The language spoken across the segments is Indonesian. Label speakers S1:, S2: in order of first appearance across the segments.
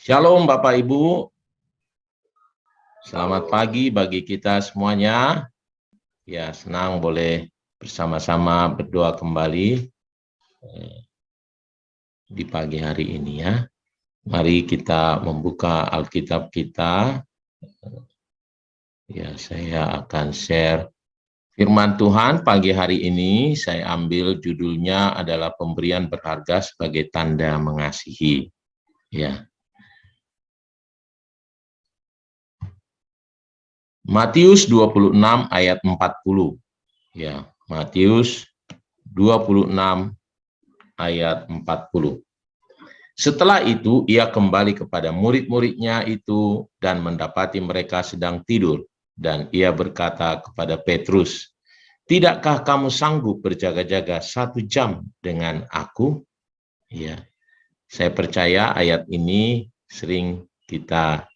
S1: Shalom Bapak Ibu, selamat pagi bagi kita semuanya. Ya, senang boleh bersama-sama berdoa kembali di pagi hari ini ya. Mari kita membuka Alkitab kita. Ya, saya akan share firman Tuhan pagi hari ini. Saya ambil judulnya adalah pemberian berharga sebagai tanda mengasihi. Ya. Matius 26 ayat 40. Ya, Matius 26 ayat 40. Setelah itu ia kembali kepada murid-muridnya itu dan mendapati mereka sedang tidur. Dan ia berkata kepada Petrus, "Tidakkah kamu sanggup berjaga-jaga 1 jam dengan aku?" Ya, saya percaya ayat ini sering kita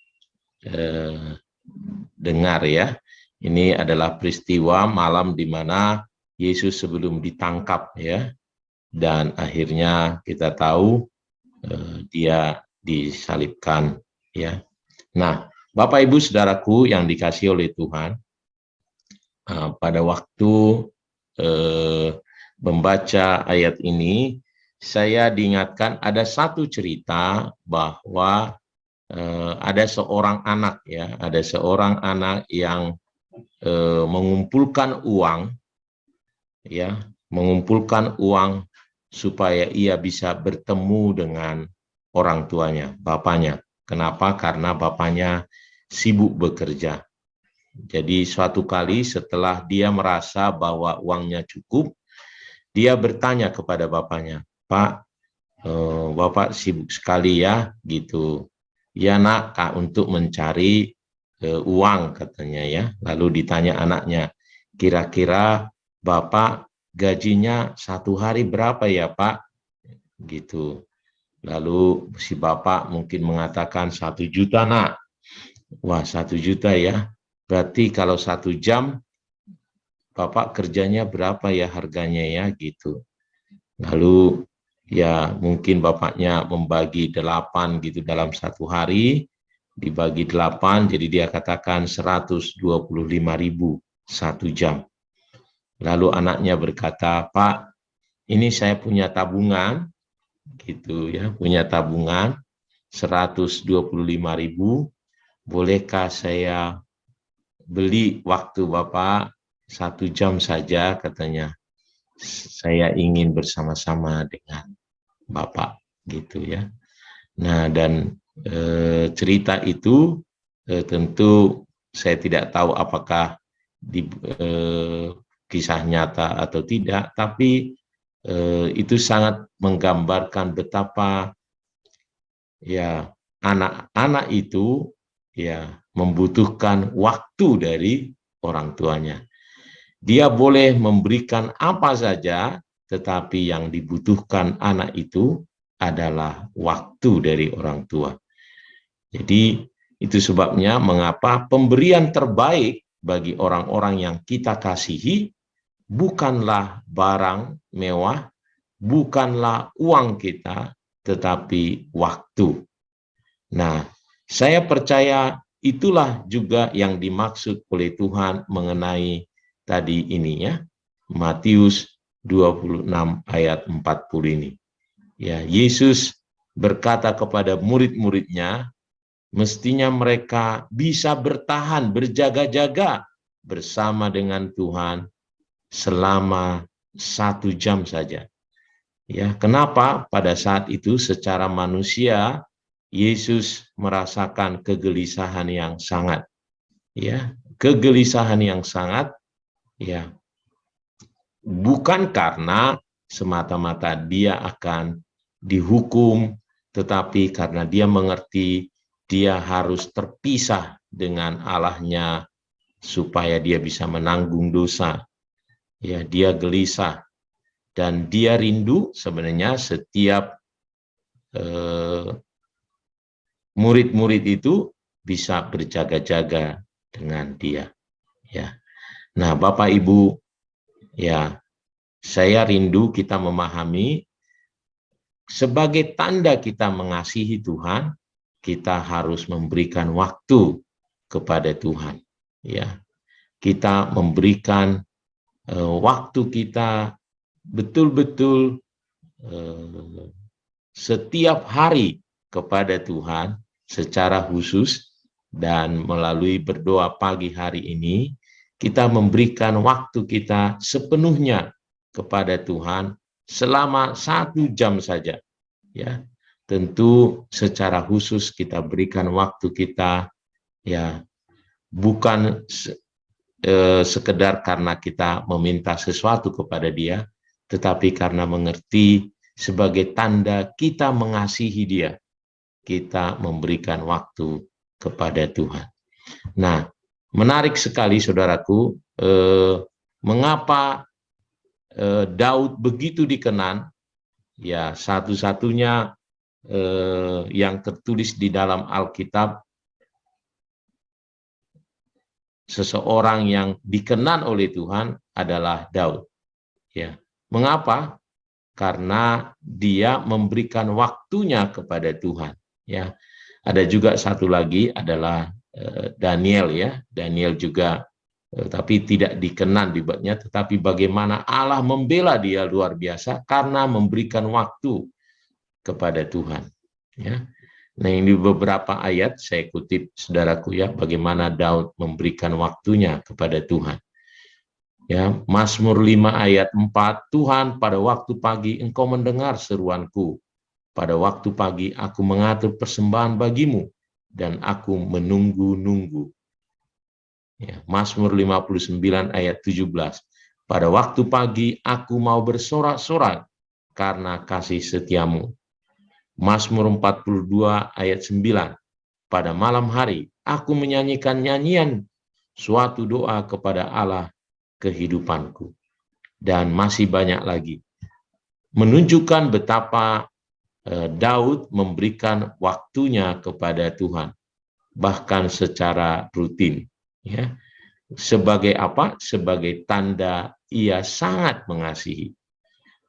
S1: dengar ya. Ini adalah peristiwa malam di mana Yesus sebelum ditangkap ya. Dan akhirnya kita tahu dia disalibkan ya. Nah, Bapak Ibu Saudaraku yang dikasihi oleh Tuhan, pada waktu membaca ayat ini saya diingatkan ada satu cerita bahwa ada seorang anak ya, ada seorang anak yang mengumpulkan uang ya, mengumpulkan uang supaya ia bisa bertemu dengan orang tuanya, bapaknya. Kenapa? Karena bapaknya sibuk bekerja. Jadi suatu kali setelah dia merasa bahwa uangnya cukup, dia bertanya kepada bapaknya, "Pak, Bapak sibuk sekali ya," gitu. "Ya nak, Kak, untuk mencari uang," katanya ya. Lalu ditanya anaknya, "Kira-kira Bapak gajinya 1 hari berapa ya Pak?" Gitu. Lalu si bapak mungkin mengatakan 1 juta nak. Wah 1 juta ya. Berarti kalau 1 jam Bapak kerjanya berapa ya harganya ya gitu. Lalu ya mungkin bapaknya membagi 8 gitu dalam 1 hari. Dibagi 8 jadi dia katakan 125.000 1 jam. Lalu anaknya berkata, "Pak, ini saya punya tabungan gitu ya, punya tabungan 125.000, bolehkah saya beli waktu Bapak 1 jam saja," katanya. "Saya ingin bersama-sama dengan Bapak," gitu ya. Nah, dan cerita itu tentu saya tidak tahu apakah di kisah nyata atau tidak, tapi itu sangat menggambarkan betapa ya anak-anak itu ya membutuhkan waktu dari orang tuanya. Dia boleh memberikan apa saja, tetapi yang dibutuhkan anak itu adalah waktu dari orang tua. Jadi itu sebabnya mengapa pemberian terbaik bagi orang-orang yang kita kasihi bukanlah barang mewah, bukanlah uang kita, tetapi waktu. Nah, saya percaya itulah juga yang dimaksud oleh Tuhan mengenai tadi ini ya, Matius 26 ayat 40 ini. Ya, Yesus berkata kepada murid-muridnya, mestinya mereka bisa bertahan, berjaga-jaga bersama dengan Tuhan selama 1 jam saja. Ya, kenapa pada saat itu secara manusia Yesus merasakan kegelisahan yang sangat, ya, kegelisahan yang sangat, ya, bukan karena semata-mata dia akan dihukum, tetapi karena dia mengerti dia harus terpisah dengan Allahnya supaya dia bisa menanggung dosa. Ya, dia gelisah dan dia rindu sebenarnya setiap murid-murid itu bisa berjaga-jaga dengan dia. Ya. Nah, Bapak Ibu, ya, saya rindu kita memahami sebagai tanda kita mengasihi Tuhan, kita harus memberikan waktu kepada Tuhan. Ya, kita memberikan waktu kita betul-betul setiap hari kepada Tuhan secara khusus, dan melalui berdoa pagi hari ini kita memberikan waktu kita sepenuhnya kepada Tuhan selama 1 jam saja. Ya, tentu secara khusus kita berikan waktu kita, ya, bukan sekedar karena kita meminta sesuatu kepada Dia, tetapi karena mengerti sebagai tanda kita mengasihi Dia, kita memberikan waktu kepada Tuhan. Nah, menarik sekali saudaraku, mengapa Daud begitu dikenal? Ya, satu-satunya yang tertulis di dalam Alkitab, seseorang yang dikenal oleh Tuhan adalah Daud. Ya, mengapa? Karena dia memberikan waktunya kepada Tuhan. Ya, ada juga satu lagi adalah Daniel, ya. Daniel juga, tapi tidak dikenal dibatnya, tetapi bagaimana Allah membela dia luar biasa karena memberikan waktu kepada Tuhan. Ya. Nah, ini beberapa ayat saya kutip saudaraku, ya, bagaimana Daud memberikan waktunya kepada Tuhan. Ya, Mazmur 5 ayat 4, Tuhan, pada waktu pagi Engkau mendengar seruanku. Pada waktu pagi aku mengatur persembahan bagimu, dan aku menunggu-nunggu. Ya, Mazmur 59 ayat 17, pada waktu pagi aku mau bersorak-sorak karena kasih setiamu. Mazmur 42 ayat 9, pada malam hari aku menyanyikan nyanyian suatu doa kepada Allah kehidupanku. Dan masih banyak lagi. Menunjukkan betapa Daud memberikan waktunya kepada Tuhan, bahkan secara rutin. Ya. Sebagai apa? Sebagai tanda ia sangat mengasihi.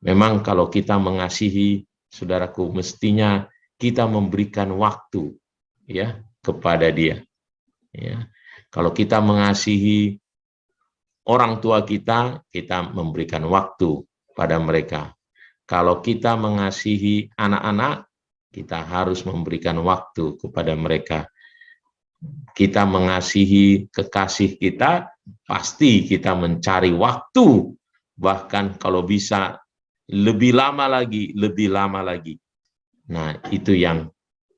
S1: Memang kalau kita mengasihi, saudaraku, mestinya kita memberikan waktu, ya, kepada Dia. Ya. Kalau kita mengasihi orang tua kita, kita memberikan waktu pada mereka. Kalau kita mengasihi anak-anak, kita harus memberikan waktu kepada mereka. Kita mengasihi kekasih kita, pasti kita mencari waktu, bahkan kalau bisa lebih lama lagi, lebih lama lagi. Nah, itu yang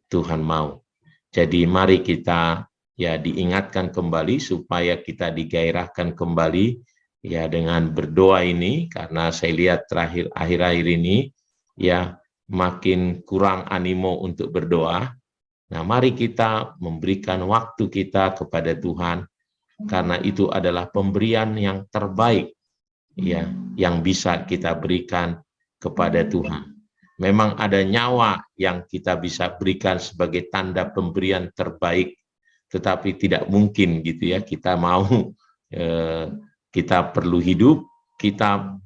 S1: Tuhan mau. Jadi mari kita, ya, diingatkan kembali supaya kita digairahkan kembali, ya, dengan berdoa ini, karena saya lihat terakhir akhir-akhir ini, ya, makin kurang animo untuk berdoa. Nah, mari kita memberikan waktu kita kepada Tuhan, karena itu adalah pemberian yang terbaik, ya, yang bisa kita berikan kepada Tuhan. Memang ada nyawa yang kita bisa berikan sebagai tanda pemberian terbaik, tetapi tidak mungkin gitu, ya, kita mau, kita perlu hidup, kita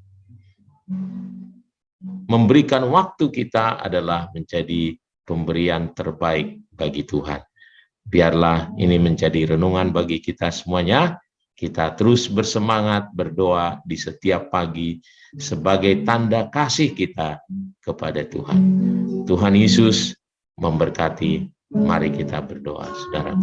S1: memberikan waktu kita adalah menjadi pemberian terbaik bagi Tuhan. Biarlah ini menjadi renungan bagi kita semuanya. Kita terus bersemangat berdoa di setiap pagi sebagai tanda kasih kita kepada Tuhan. Tuhan Yesus memberkati. Mari kita berdoa, saudara.